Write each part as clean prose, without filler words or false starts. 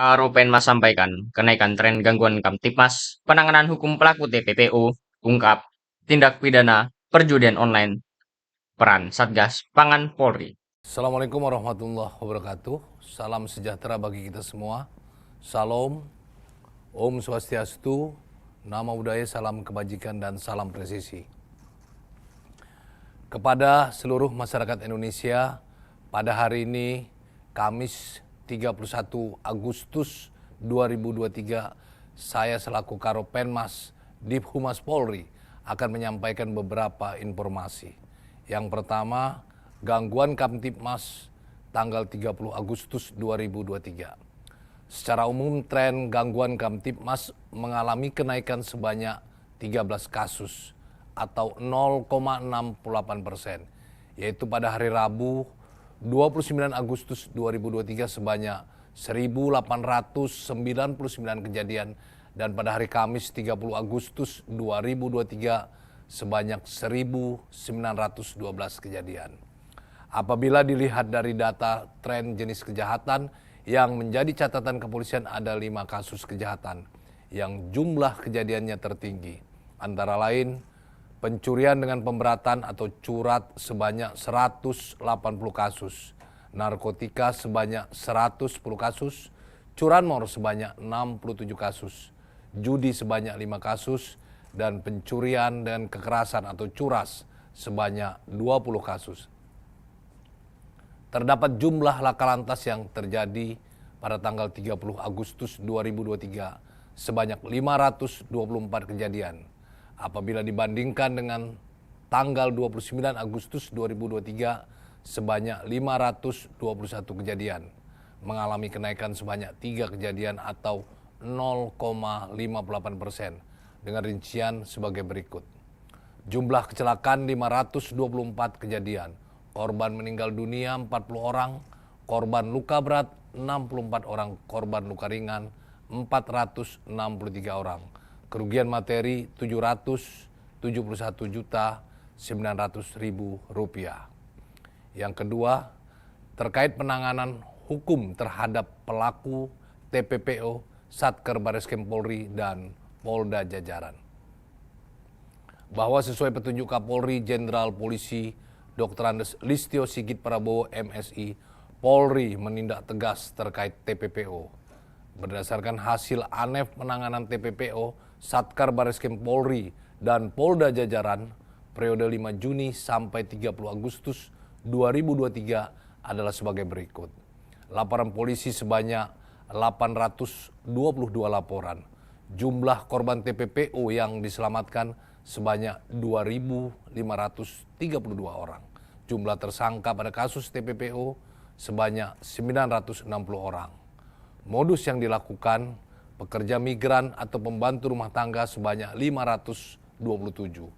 Mas sampaikan kenaikan tren gangguan Kamtipmas, penanganan hukum pelaku TPPO, ungkap tindak pidana perjudian online, peran Satgas Pangan Polri. Assalamualaikum warahmatullahi wabarakatuh. Salam sejahtera bagi kita semua. Salam, Om Swastiastu, Namo Buddhaya, salam kebajikan dan salam presisi. Kepada seluruh masyarakat Indonesia, pada hari ini, Kamis 31 Agustus 2023, saya selaku Karopenmas Divhumas Polri akan menyampaikan beberapa informasi. Yang pertama, gangguan Kamtipmas tanggal 30 Agustus 2023. Secara umum, tren gangguan Kamtipmas mengalami kenaikan sebanyak 13 kasus atau 0,68%, yaitu pada hari Rabu 29 Agustus 2023 sebanyak 1.899 kejadian dan pada hari Kamis 30 Agustus 2023 sebanyak 1.912 kejadian. Apabila dilihat dari data tren jenis kejahatan, yang menjadi catatan kepolisian ada 5 kasus kejahatan yang jumlah kejadiannya tertinggi. Antara lain, pencurian dengan pemberatan atau curat sebanyak 180 kasus, narkotika sebanyak 110 kasus, curanmor sebanyak 67 kasus, judi sebanyak 5 kasus, dan pencurian dan kekerasan atau curas sebanyak 20 kasus. Terdapat jumlah laka lantas yang terjadi pada tanggal 30 Agustus 2023 sebanyak 524 kejadian. Apabila dibandingkan dengan tanggal 29 Agustus 2023 sebanyak 521 kejadian, mengalami kenaikan sebanyak 3 kejadian atau 0,58%, dengan rincian sebagai berikut. Jumlah kecelakaan 524 kejadian, korban meninggal dunia 40 orang, korban luka berat 64 orang, korban luka ringan 463 orang. Kerugian materi 771.900.000 rupiah. Yang kedua, terkait penanganan hukum terhadap pelaku TPPO, Satker Bareskrim Polri dan Polda jajaran. Bahwa sesuai petunjuk Kapolri Jenderal Polisi Dr. Andes Listio Sigit Prabowo MSI, Polri menindak tegas terkait TPPO. Berdasarkan hasil ANEF penanganan TPPO, Satker Bareskrim Polri dan Polda jajaran periode 5 Juni sampai 30 Agustus 2023 adalah sebagai berikut. Laporan polisi sebanyak 822 laporan. Jumlah korban TPPO yang diselamatkan sebanyak 2.532 orang. Jumlah tersangka pada kasus TPPO sebanyak 960 orang. Modus yang dilakukan, pekerja migran atau pembantu rumah tangga sebanyak 527,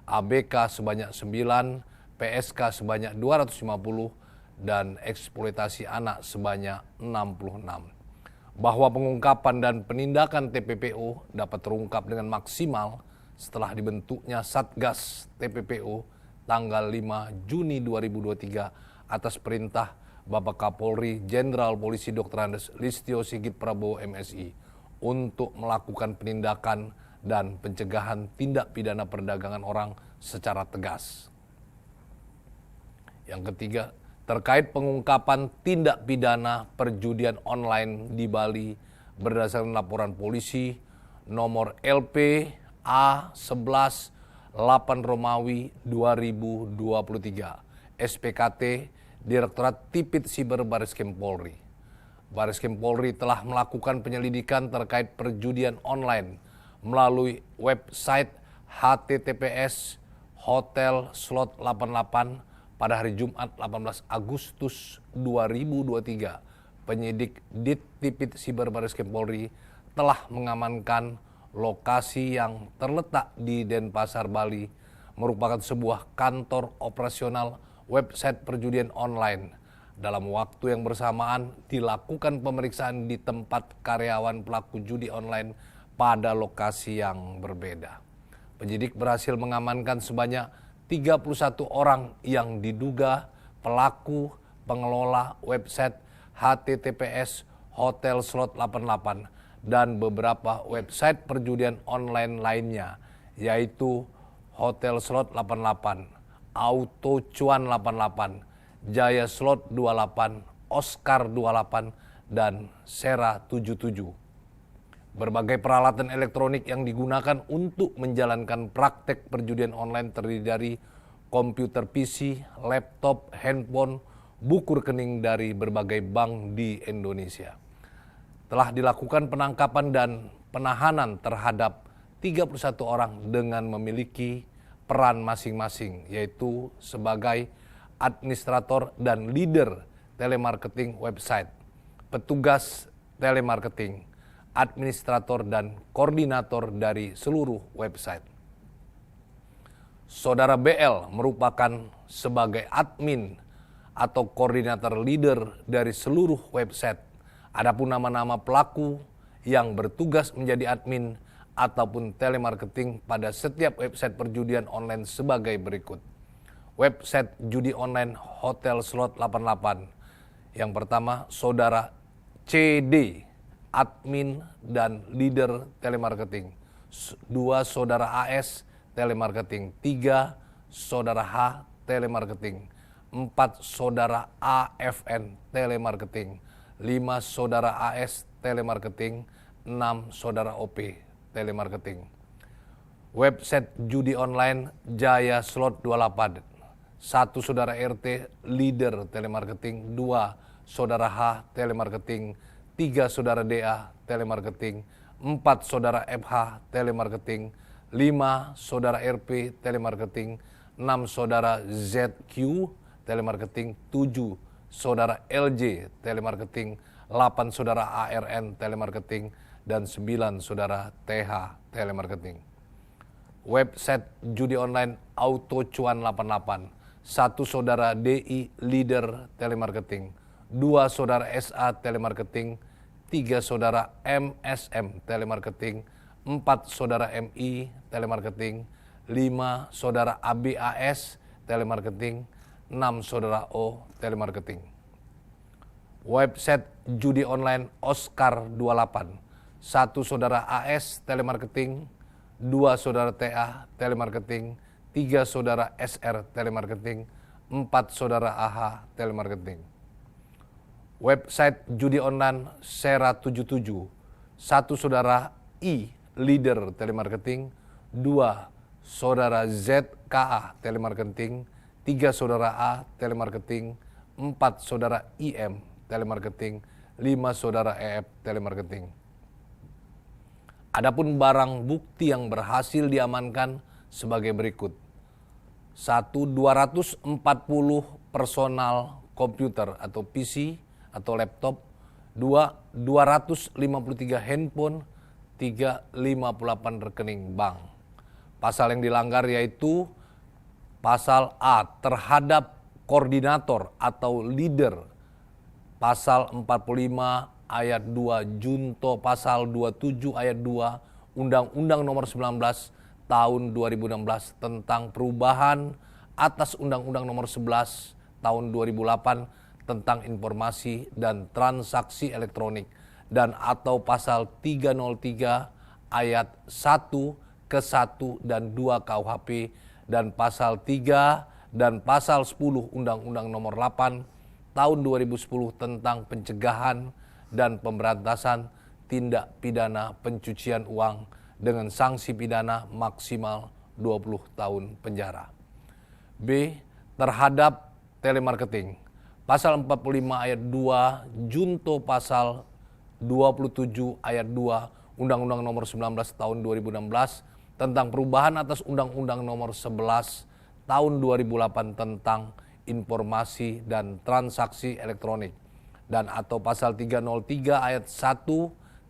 ABK sebanyak 9, PSK sebanyak 250, dan eksploitasi anak sebanyak 66. Bahwa pengungkapan dan penindakan TPPO dapat terungkap dengan maksimal setelah dibentuknya Satgas TPPO tanggal 5 Juni 2023 atas perintah Bapak Kapolri Jenderal Polisi Dr. Andes Listio Sigit Prabowo MSI untuk melakukan penindakan dan pencegahan tindak pidana perdagangan orang secara tegas. Yang ketiga, terkait pengungkapan tindak pidana perjudian online di Bali berdasarkan laporan polisi nomor LP A11 8 Romawi 2023 SPKT Direktorat Tipit Siber Bareskrim Polri. Bareskrim Polri telah melakukan penyelidikan terkait perjudian online melalui website https hotel slot 88 pada hari Jumat 18 Agustus 2023. Penyidik Tipit Siber Bareskrim Polri telah mengamankan lokasi yang terletak di Denpasar, Bali, merupakan sebuah kantor operasional website perjudian online. Dalam waktu yang bersamaan dilakukan pemeriksaan di tempat karyawan pelaku judi online pada lokasi yang berbeda. Penyidik berhasil mengamankan sebanyak 31 orang yang diduga pelaku pengelola website https Hotel Slot 88, dan beberapa website perjudian online lainnya, yaitu Hotel Slot 88, Auto Cuan 88, Jaya Slot 28, Oscar 28, dan Sera 77. Berbagai peralatan elektronik yang digunakan untuk menjalankan praktek perjudian online terdiri dari komputer PC, laptop, handphone, buku rekening dari berbagai bank di Indonesia. Telah dilakukan penangkapan dan penahanan terhadap 31 orang dengan memiliki peran masing-masing, yaitu sebagai administrator dan leader telemarketing website, petugas telemarketing, administrator dan koordinator dari seluruh website. Saudara BL merupakan sebagai admin atau koordinator leader dari seluruh website. Adapun nama-nama pelaku yang bertugas menjadi admin ataupun telemarketing pada setiap website perjudian online sebagai berikut. Website judi online Hotel Slot 88. Yang pertama, Saudara CD, admin dan leader telemarketing. 2, Saudara AS, telemarketing. 3, Saudara H, telemarketing. 4, Saudara AFN, telemarketing. 5, Saudara AS, telemarketing. 6, Saudara OP, telemarketing. Website judi online Jaya Slot 28. 1, Saudara RT, leader telemarketing. 2, Saudara H, telemarketing. 3, Saudara DA, telemarketing. 4, Saudara FH, telemarketing. 5, Saudara RP, telemarketing. 6, Saudara ZQ, telemarketing. 7, Saudara LJ, telemarketing. 8, Saudara ARN, telemarketing. Dan 9, Saudara TH, telemarketing. Website judi online Auto Cuan 88. 1, Saudara DI, leader telemarketing. 2, Saudara SA, telemarketing. 3, Saudara MSM, telemarketing. 4, Saudara MI, telemarketing. 5, Saudara ABAS, telemarketing. 6, Saudara O, telemarketing. Website judi online Oscar 28. 1, Saudara AS, telemarketing. 2, Saudara TA, telemarketing. 3, Saudara SR, telemarketing. 4, Saudara AH, telemarketing. Website judi online Sera 77. 1, Saudara I, leader telemarketing. 2, Saudara ZKA, telemarketing. 3, Saudara A, telemarketing. 4, Saudara IM, telemarketing. 5, Saudara EF, telemarketing. Adapun barang bukti yang berhasil diamankan sebagai berikut. 1, 240 personal komputer atau PC atau laptop. 2, 253 handphone. 3, 58 rekening bank. Pasal yang dilanggar yaitu pasal A, terhadap koordinator atau leader. Pasal 45 ayat 2 junto pasal 27 ayat 2 Undang-Undang Nomor 19 tahun 2016 tentang perubahan atas Undang-Undang Nomor 11 tahun 2008 tentang informasi dan transaksi elektronik, dan atau pasal 303 ayat 1 ke 1 dan 2 KUHP, dan pasal 3 dan pasal 10 Undang-Undang Nomor 8 tahun 2010 tentang pencegahan dan pemberantasan tindak pidana pencucian uang dengan sanksi pidana maksimal 20 tahun penjara. B, terhadap telemarketing. Pasal 45 ayat 2 junto pasal 27 ayat 2 Undang-Undang Nomor 19 tahun 2016 tentang perubahan atas Undang-Undang Nomor 11 tahun 2008 tentang informasi dan transaksi elektronik, dan atau pasal 303 ayat 1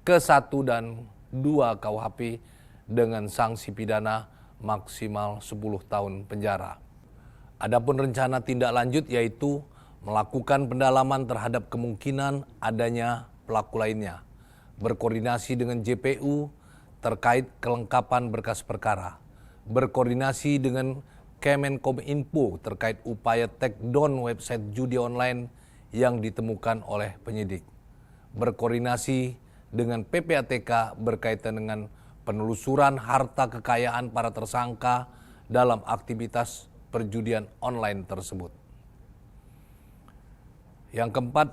ke 1 dan 2 KUHP dengan sanksi pidana maksimal 10 tahun penjara. Adapun rencana tindak lanjut yaitu melakukan pendalaman terhadap kemungkinan adanya pelaku lainnya, berkoordinasi dengan JPU terkait kelengkapan berkas perkara, berkoordinasi dengan Kemenkominfo terkait upaya take down website judi online yang ditemukan oleh penyidik, berkoordinasi dengan PPATK berkaitan dengan penelusuran harta kekayaan para tersangka dalam aktivitas perjudian online tersebut. Yang keempat,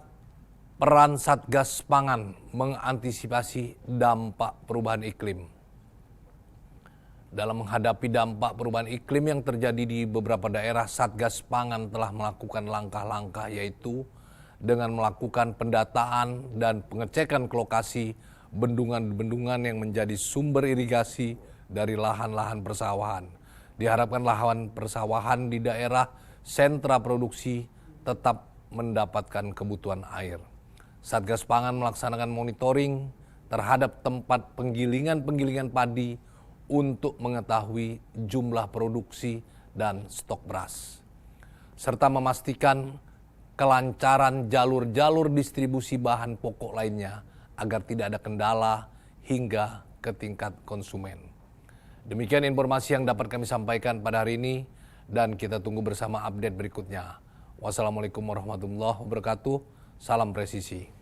peran Satgas Pangan mengantisipasi dampak perubahan iklim. Dalam menghadapi dampak perubahan iklim yang terjadi di beberapa daerah, Satgas Pangan telah melakukan langkah-langkah yaitu dengan melakukan pendataan dan pengecekan ke lokasi bendungan-bendungan yang menjadi sumber irigasi dari lahan-lahan persawahan. Diharapkan lahan persawahan di daerah sentra produksi tetap mendapatkan kebutuhan air. Satgas Pangan melaksanakan monitoring terhadap tempat penggilingan padi untuk mengetahui jumlah produksi dan stok beras, serta memastikan kelancaran jalur-jalur distribusi bahan pokok lainnya agar tidak ada kendala hingga ke tingkat konsumen. Demikian informasi yang dapat kami sampaikan pada hari ini dan kita tunggu bersama update berikutnya. Wassalamualaikum warahmatullahi wabarakatuh. Salam presisi.